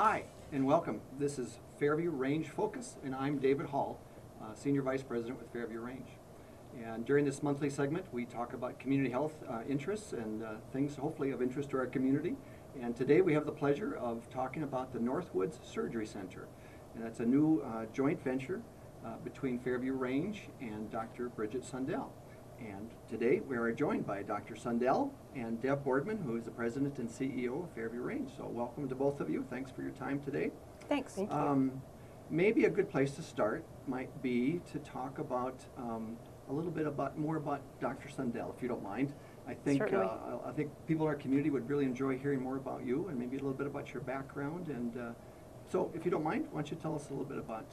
Hi, and welcome. This is Fairview Range Focus, and I'm David Hall, Senior Vice President with Fairview Range. And during this monthly segment, we talk about community health interests and things hopefully of interest to our community. And today we have the pleasure of talking about the Northwoods Surgery Center. And that's a new joint venture between Fairview Range and Dr. Bridget Sundell. And today we are joined by Dr. Sundell and Deb Boardman, who is the President and CEO of Fairview Range. So welcome to both of you. Thanks for your time today. Thanks. Thank you. Maybe a good place to start might be to talk about a little bit more about Dr. Sundell, if you don't mind. I think people in our community would really enjoy hearing more about you and maybe a little bit about your background. And so, if you don't mind, why don't you tell us a little bit about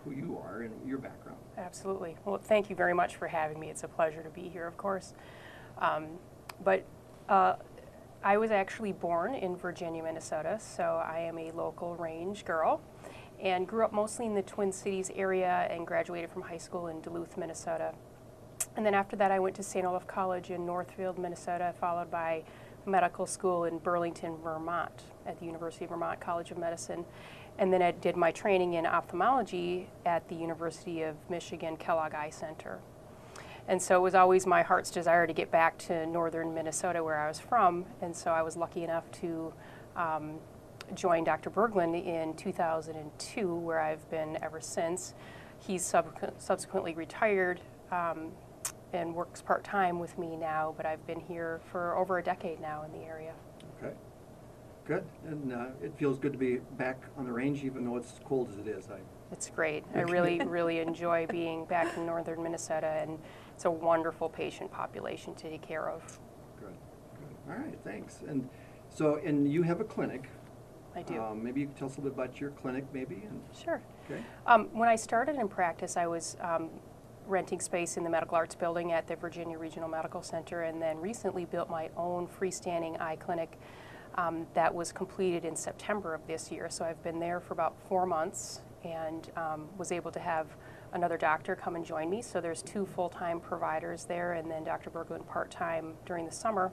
who you are and your background? Absolutely. Well, thank you very much for having me. It's a pleasure to be here, of course. But I was actually born in Virginia, Minnesota, so I am a local range girl and grew up mostly in the Twin Cities area and graduated from high school in Duluth, Minnesota. And then after that, I went to St. Olaf College in Northfield, Minnesota, followed by medical school in Burlington, Vermont, at the University of Vermont College of Medicine. And then I did my training in ophthalmology at the University of Michigan Kellogg Eye Center. And so it was always my heart's desire to get back to northern Minnesota, where I was from. And so I was lucky enough to join Dr. Berglund in 2002, where I've been ever since. He's subsequently retired and works part-time with me now, but I've been here for over a decade now in the area. Okay, good. And it feels good to be back on the range, even though it's cold as it is. It's great. I really enjoy being back in northern Minnesota, and it's a wonderful patient population to take care of. Good, good. All right, thanks. And so, you have a clinic. I do. Maybe you can tell us a little bit about your clinic, maybe? Sure. Okay. When I started in practice, I was renting space in the Medical Arts Building at the Virginia Regional Medical Center, and then recently built my own freestanding eye clinic that was completed in September of this year. So I've been there for about 4 months and was able to have another doctor come and join me. So there's 2 full-time providers there, and then Dr. Berglund part-time during the summer.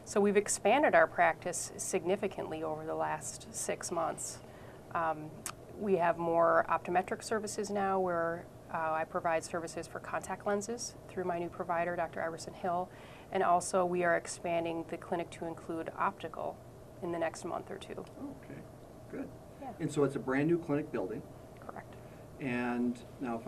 So we've expanded our practice significantly over the last 6 months. We have more optometric services now, where I provide services for contact lenses through my new provider, Dr. Iverson Hill, and also we are expanding the clinic to include optical in the next month or 2. Okay, good. Yeah. And so it's a brand new clinic building. Correct. And now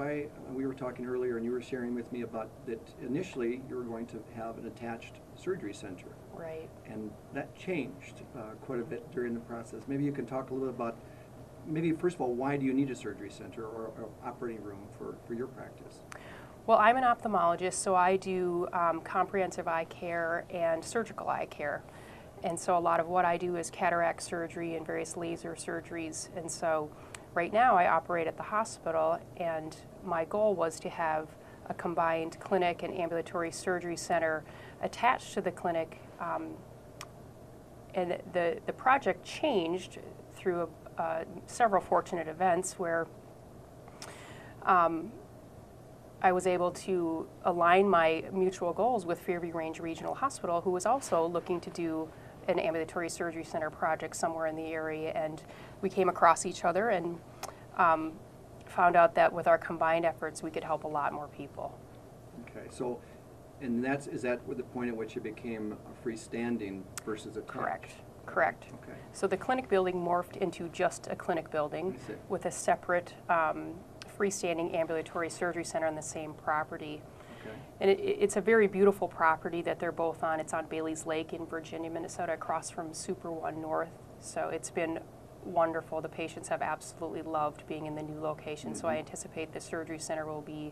we were talking earlier and you were sharing with me about that initially you were going to have an attached surgery center. Right. And that changed quite a bit during the process. Maybe you can talk a little bit about, maybe first of all, why do you need a surgery center or operating room for your practice? Well, I'm an ophthalmologist, so I do comprehensive eye care and surgical eye care. And so a lot of what I do is cataract surgery and various laser surgeries. And so right now I operate at the hospital, and my goal was to have a combined clinic and ambulatory surgery center attached to the clinic. And the project changed through several fortunate events where I was able to align my mutual goals with Fairview Range Regional Hospital, who was also looking to do an ambulatory surgery center project somewhere in the area, and we came across each other and found out that with our combined efforts we could help a lot more people. Okay, so, and is that the point at which it became a freestanding versus attached? Correct. Correct. Okay. So the clinic building morphed into just a clinic building with a separate freestanding ambulatory surgery center on the same property. Okay. And it's a very beautiful property that they're both on. It's on Bailey's Lake in Virginia, Minnesota, across from Super One North. So it's been wonderful. The patients have absolutely loved being in the new location. So I anticipate the surgery center will be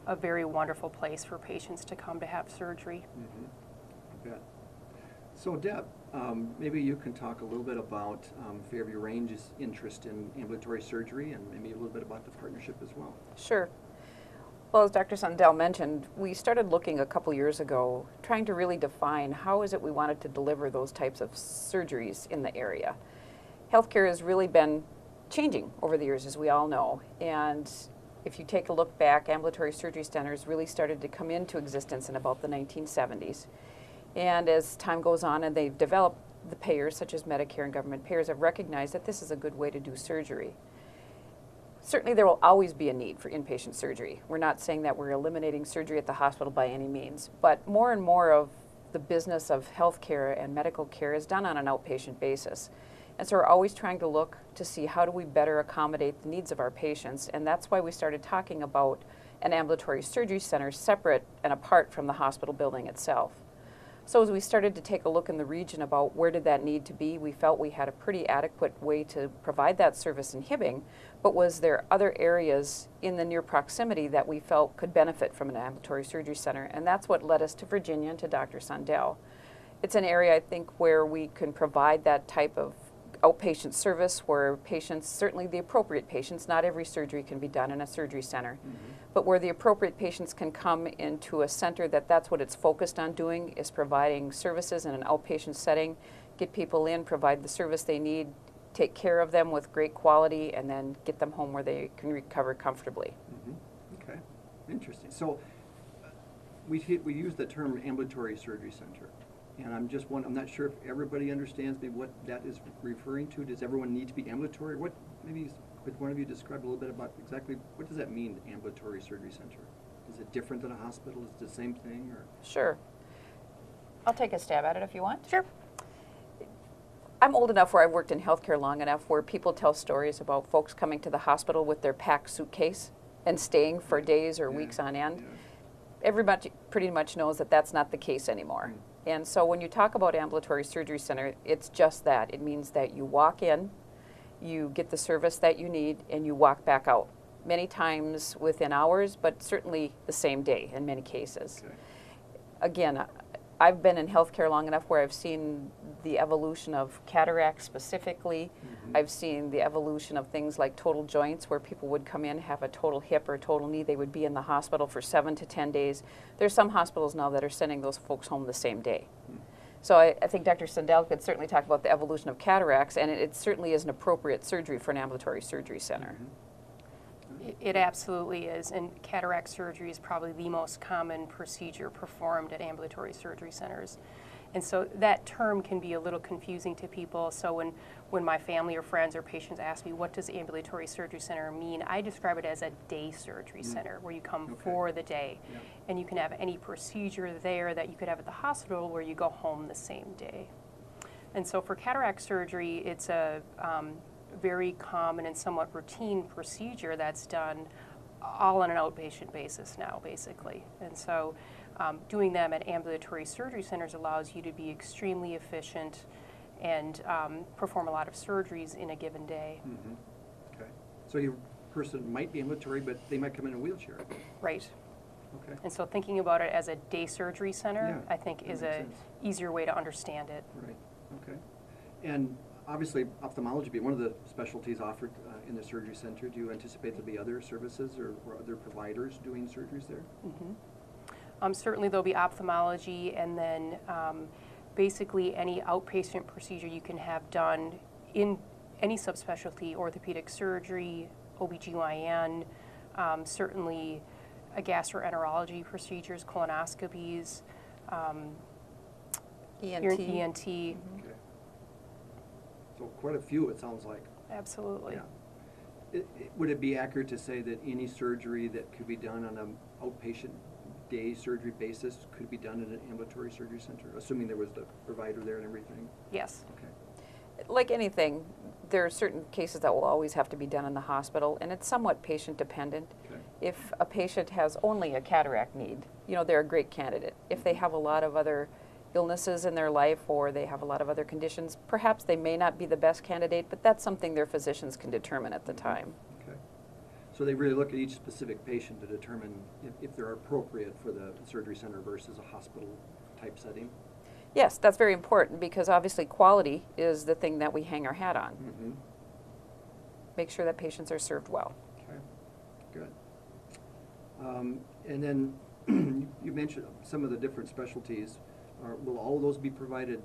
a very wonderful place for patients to come to have surgery. I bet. So Deb, maybe you can talk a little bit about Fairview Range's interest in ambulatory surgery and maybe a little bit about the partnership as well. Sure. Well, as Dr. Sundell mentioned, we started looking a couple years ago, trying to really define how is it we wanted to deliver those types of surgeries in the area. Healthcare has really been changing over the years, as we all know, and if you take a look back, ambulatory surgery centers really started to come into existence in about the 1970s. And as time goes on and they've developed, the payers, such as Medicare and government payers, have recognized that this is a good way to do surgery. Certainly there will always be a need for inpatient surgery. We're not saying that we're eliminating surgery at the hospital by any means, but more and more of the business of healthcare and medical care is done on an outpatient basis. And so we're always trying to look to see how do we better accommodate the needs of our patients, and that's why we started talking about an ambulatory surgery center separate and apart from the hospital building itself. So as we started to take a look in the region about where did that need to be, we felt we had a pretty adequate way to provide that service in Hibbing, but was there other areas in the near proximity that we felt could benefit from an ambulatory surgery center, and that's what led us to Virginia and to Dr. Sundell. It's an area, I think, where we can provide that type of outpatient service where patients, certainly the appropriate patients, not every surgery can be done in a surgery center, but where the appropriate patients can come into a center that's what it's focused on doing, is providing services in an outpatient setting, get people in, provide the service they need, take care of them with great quality, and then get them home where they can recover comfortably. Okay, interesting. So we use the term ambulatory surgery center. And I'm not sure if everybody understands maybe what that is referring to. Does everyone need to be ambulatory? Maybe could one of you describe a little bit about exactly what does that mean, ambulatory surgery center? Is it different than a hospital? Is it the same thing? Or? Sure. I'll take a stab at it if you want. Sure. I'm old enough where I've worked in healthcare long enough where people tell stories about folks coming to the hospital with their packed suitcase and staying for days or weeks on end. Yeah. Everybody pretty much knows that that's not the case anymore. And so when you talk about ambulatory surgery center, it's just that. It means that you walk in, you get the service that you need, and you walk back out. Many times within hours, but certainly the same day in many cases. Okay. Again, I've been in healthcare long enough where I've seen the evolution of cataracts specifically. I've seen the evolution of things like total joints where people would come in, have a total hip or total knee. They would be in the hospital for 7 to 10 days. There's some hospitals now that are sending those folks home the same day. So I think Dr. Sundell could certainly talk about the evolution of cataracts, and it certainly is an appropriate surgery for an ambulatory surgery center. It absolutely is, and cataract surgery is probably the most common procedure performed at ambulatory surgery centers. And so that term can be a little confusing to people. So when my family or friends or patients ask me, what does ambulatory surgery center mean? I describe it as a day surgery center where you come for the day. Yeah. And you can have any procedure there that you could have at the hospital where you go home the same day. And so for cataract surgery, it's a very common and somewhat routine procedure that's done all on an outpatient basis now, basically. And so doing them at ambulatory surgery centers allows you to be extremely efficient and perform a lot of surgeries in a given day. Okay. So your person might be ambulatory, but they might come in a wheelchair. Right. Okay. And so thinking about it as a day surgery center, Yeah, I think that is makes a sense. easier way to understand it. Right. Okay. And obviously, ophthalmology would be one of the specialties offered in the surgery center. Do you anticipate there'll be other services or other providers doing surgeries there? Certainly there'll be ophthalmology, and then basically any outpatient procedure you can have done in any subspecialty, orthopedic surgery, OBGYN, certainly gastroenterology procedures, colonoscopies, your ENT. Okay. So quite a few, it sounds like. Absolutely. Yeah. Would it be accurate to say that any surgery that could be done on an outpatient day surgery basis could be done in an ambulatory surgery center, assuming there was the provider there and everything? Yes. Okay. Like anything, there are certain cases that will always have to be done in the hospital, and it's somewhat patient dependent. Okay. If a patient has only a cataract need, they're a great candidate. If they have a lot of other illnesses in their life or they have a lot of other conditions, perhaps they may not be the best candidate, but that's something their physicians can determine at the time. Okay. So they really look at each specific patient to determine if they're appropriate for the surgery center versus a hospital type setting? Yes, that's very important because obviously quality is the thing that we hang our hat on. Make sure that patients are served well. Okay, good. And then you mentioned some of the different specialties. Will all of those be provided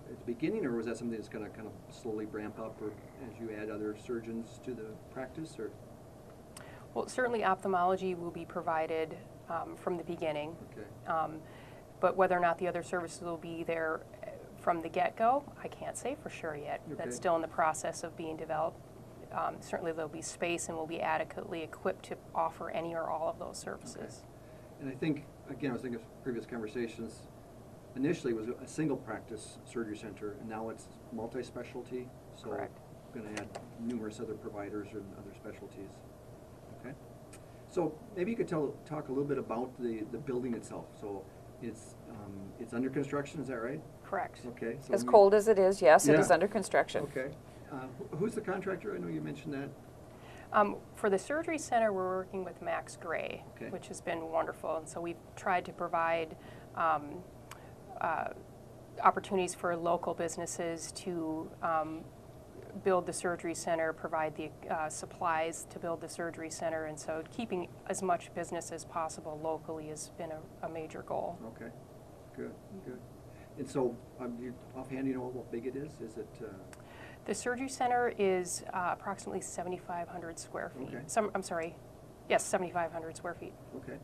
at the beginning, or was that something that's going to kind of slowly ramp up or as you add other surgeons to the practice? Or? Well, certainly ophthalmology will be provided from the beginning. Okay. But whether or not the other services will be there from the get-go, I can't say for sure yet. Okay. That's still in the process of being developed. Certainly there'll be space and we'll be adequately equipped to offer any or all of those services. Okay. And I think, again, I was thinking of previous conversations, initially it was a single practice surgery center, and now it's multi-specialty. So Correct. we're going to add numerous other providers and other specialties. Okay. So maybe you could talk a little bit about the building itself. So it's under construction, is that right? Correct. Okay. So As cold as it is, yes, it Yeah. is under construction. Okay. Who's the contractor? I know you mentioned that. For the surgery center, we're working with Max Gray, Okay. which has been wonderful. And so we've tried to provide opportunities for local businesses to build the surgery center, provide the supplies to build the surgery center. And so keeping as much business as possible locally has been a major goal. Okay. Good. Good. And so, offhand, you know what big it is? Is it? The surgery center is approximately 7,500 square feet. Okay. I'm sorry, yes, 7,500 square feet. Okay.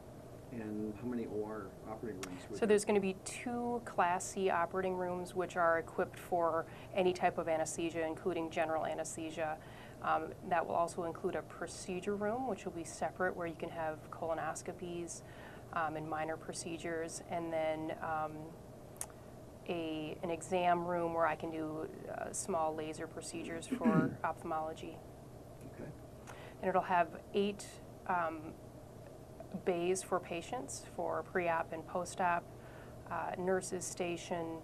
And how many OR operating rooms? So there's going to be 2 Class C operating rooms, which are equipped for any type of anesthesia, including general anesthesia. That will also include a procedure room, which will be separate, where you can have colonoscopies and minor procedures, and then an exam room where I can do small laser procedures for ophthalmology. Okay. And it'll have 8 bays for patients for pre-op and post-op, nurses station,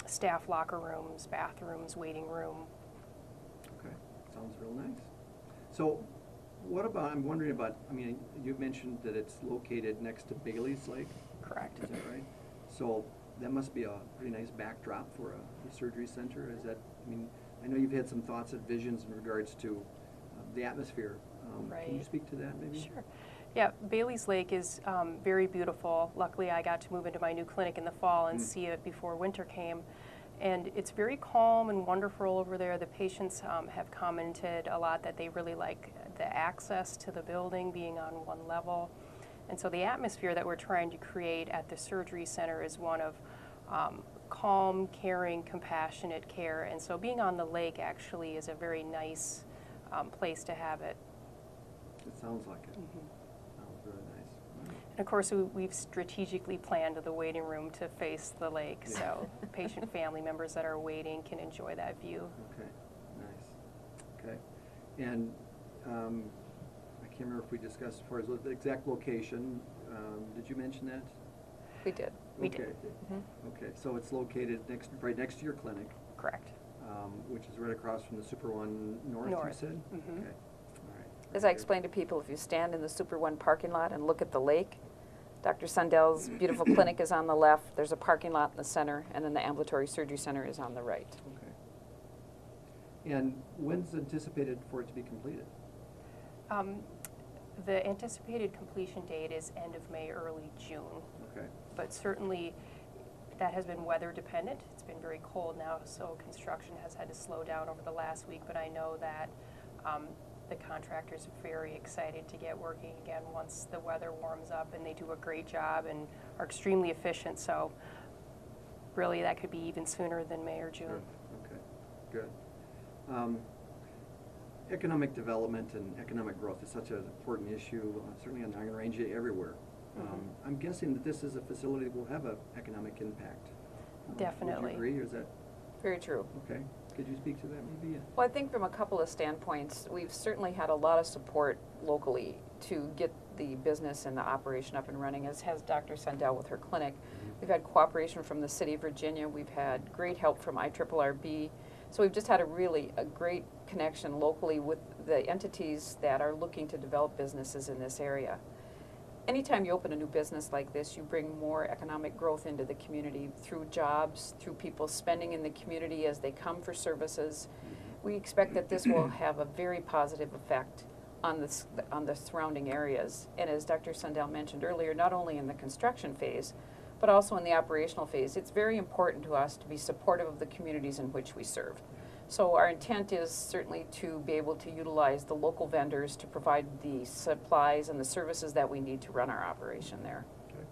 staff locker rooms, bathrooms, waiting room. Okay. Sounds real nice. So, what about? I'm wondering about. I mean, you mentioned that it's located next to Bailey's Lake. Correct. Is that right? So that must be a pretty nice backdrop for a surgery center. Is that? I mean, I know you've had some thoughts and visions in regards to the atmosphere. Right. Can you speak to that, maybe? Sure. Yeah, Bailey's Lake is very beautiful. Luckily, I got to move into my new clinic in the fall and see it before winter came. And it's very calm and wonderful over there. The patients have commented a lot that they really like the access to the building being on one level. And so the atmosphere that we're trying to create at the surgery center is one of calm, caring, compassionate care. And so being on the lake actually is a very nice place to have it. It sounds like it. Mm-hmm. Sounds really nice. Wow. And of course, we've strategically planned the waiting room to face the lake, Yeah. so patient family members that are waiting can enjoy that view. Okay, nice. Okay, and I can't remember if we discussed as far as the exact location. Did you mention that? We did. We Okay. did. Okay, so it's located right next to your clinic, Correct. which is right across from the Super One North. You North. said. Mhm. Okay. All right. As Very I good. explained to people, if you stand in the Super One parking lot and look at the lake, Dr. Sundell's beautiful clinic is on the left, there's a parking lot in the center, and then the ambulatory surgery center is on the right. Okay. And when's anticipated for it to be completed? The anticipated completion date is end of May, early June, Okay. but certainly that has been weather dependent. It's been very cold now, so construction has had to slow down over the last week, but I know that the contractors are very excited to get working again once the weather warms up, and they do a great job and are extremely efficient, so really that could be even sooner than May or June. Good. Okay. Good. Economic development and economic growth is such an important issue, certainly on Iron Range everywhere. I'm guessing that this is a facility that will have an economic impact. Definitely. Would you agree, or is that Very true. okay? Could you speak to that, maybe? Well, I think from a couple of standpoints, we've certainly had a lot of support locally to get the business and the operation up and running, as has Dr. Sundell with her clinic. We've had cooperation from the City of Virginia. We've had great help from IRRB. So we've just had a great connection locally with the entities that are looking to develop businesses in this area. Anytime you open a new business like this, you bring more economic growth into the community through jobs, through people spending in the community as they come for services. We expect that this will have a very positive effect on the surrounding areas. And as Dr. Sundell mentioned earlier, not only in the construction phase, but also in the operational phase, it's very important to us to be supportive of the communities in which we serve. So our intent is certainly to be able to utilize the local vendors to provide the supplies and the services that we need to run our operation there. Okay.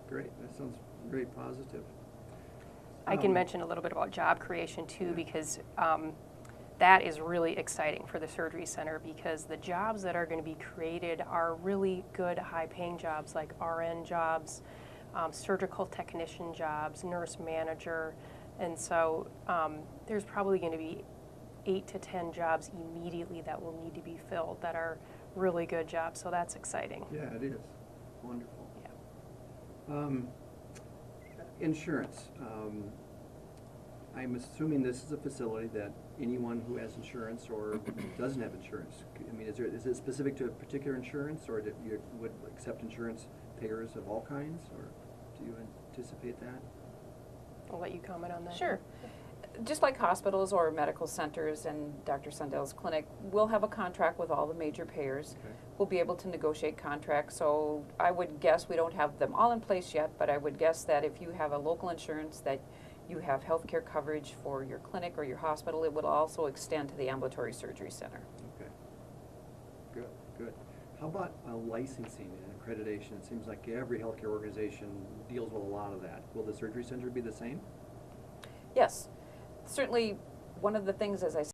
Great. That sounds very positive. I can mention a little bit about job creation too, because that is really exciting for the surgery center, because the jobs that are going to be created are really good, high-paying jobs like RN jobs, surgical technician jobs, nurse manager, and so there's probably going to be 8 to 10 jobs immediately that will need to be filled that are really good jobs, so that's exciting. Yeah, it is. Wonderful. Yeah. Insurance. I'm assuming this is a facility that anyone who has insurance or doesn't have insurance, I mean, is it specific to a particular insurance, or do you would accept insurance payers of all kinds, or do you anticipate that? I'll let you comment on that. Sure. Just like hospitals or medical centers and Dr. Sundell's clinic, we'll have a contract with all the major payers. Okay. We'll be able to negotiate contracts, so I would guess, we don't have them all in place yet, but I would guess that if you have a local insurance that you have health care coverage for your clinic or your hospital, it would also extend to the ambulatory surgery center. Okay. Good, good. How about licensing and accreditation? It seems like every healthcare organization deals with a lot of that. Will the surgery center be the same? Yes. Certainly, one of the things, as I said,